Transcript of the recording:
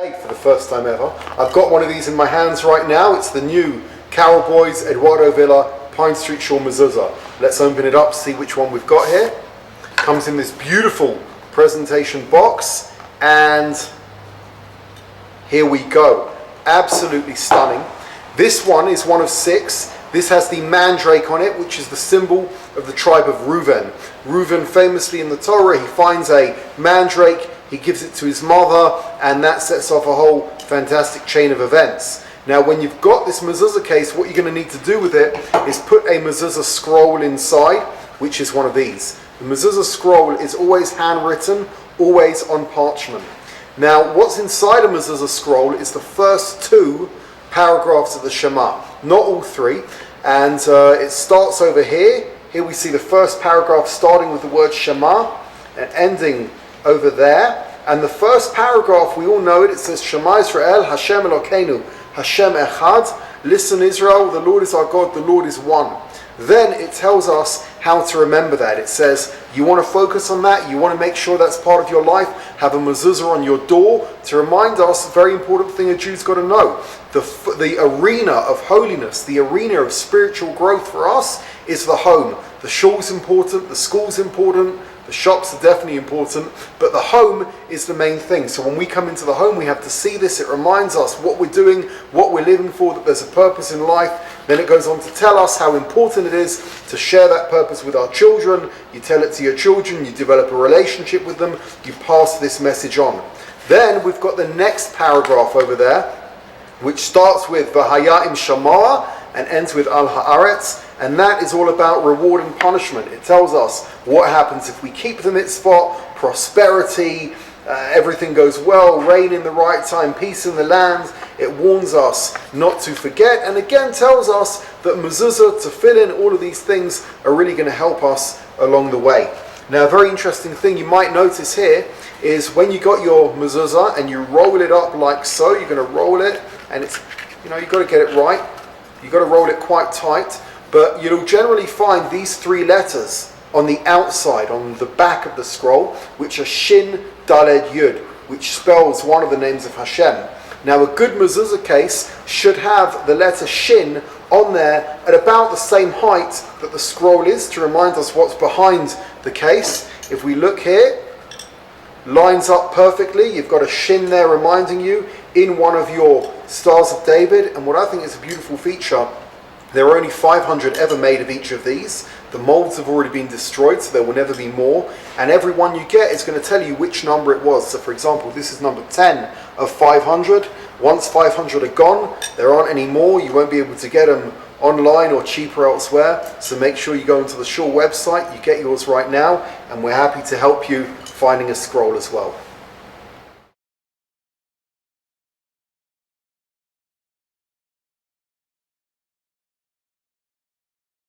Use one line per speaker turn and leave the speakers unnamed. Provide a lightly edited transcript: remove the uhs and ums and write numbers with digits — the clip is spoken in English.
For the first time ever, I've got one of these in my hands right now. It's the new Carol Boys Eduardo Villa Pine Street Shul Mezuzah. Let's open it up, see which one we've got here. Comes in this beautiful presentation box, and here we go. Absolutely stunning. This one is one of 6. This has the mandrake on it, which is the symbol of the tribe of Reuven. Reuven, famously in the Torah, he finds a mandrake, he gives it to his mother, and that sets off a whole fantastic chain of events. Now, when you've got this mezuzah case, what you're going to need to do with it is put a mezuzah scroll inside, which is one of these. The mezuzah scroll is always handwritten, always on parchment. Now, what's inside a mezuzah scroll is the first 2 paragraphs of the Shema, not all 3. And it starts over here. Here we see the first paragraph starting with the word Shema and ending over there. And the first paragraph, we all know it, it says Shema Israel, Hashem Elokeinu, Hashem Echad. Listen Israel, the Lord is our God, the Lord is one. Then it tells us how to remember that. It says, you want to focus on that, you want to make sure that's part of your life, have a mezuzah on your door to remind us, a very important thing a Jew's got to know. The arena of holiness, the arena of spiritual growth for us is the home. The shul's important, the school's important, the shops are definitely important, but the home is the main thing. So when we come into the home, we have to see this. It reminds us what we're doing, what we're living for, that there's a purpose in life. Then it goes on to tell us how important it is to share that purpose with our children. You tell it to your children, you develop a relationship with them, you pass this message on. Then we've got the next paragraph over there, which starts with V'haya im Shamar and ends with Al Haaretz, and that is all about reward and punishment. It tells us what happens if we keep the mitzvot, prosperity, everything goes well, rain in the right time, peace in the land. It warns us not to forget, and again tells us that mezuzah, tefillin, all of these things are really going to help us along the way. Now, a very interesting thing you might notice here is when you got your mezuzah and you roll it up like so, you're going to roll it, and it's, you've got to get it right. You've got to roll it quite tight, but you'll generally find these 3 letters on the outside, on the back of the scroll, which are Shin, Daled, Yud, which spells one of the names of Hashem. Now, a good mezuzah case should have the letter Shin on there at about the same height that the scroll is, to remind us what's behind the case. If we look here, lines up perfectly. You've got a Shin there reminding you in one of your Stars of David. And what I think is a beautiful feature, there are only 500 ever made of each of these. The molds have already been destroyed, so there will never be more. And every one you get is going to tell you which number it was. So for example, this is number 10 of 500. Once 500 are gone, there aren't any more. You won't be able to get them online or cheaper elsewhere. So make sure you go into the Shul website, you get yours right now, and we're happy to help you finding a scroll as well.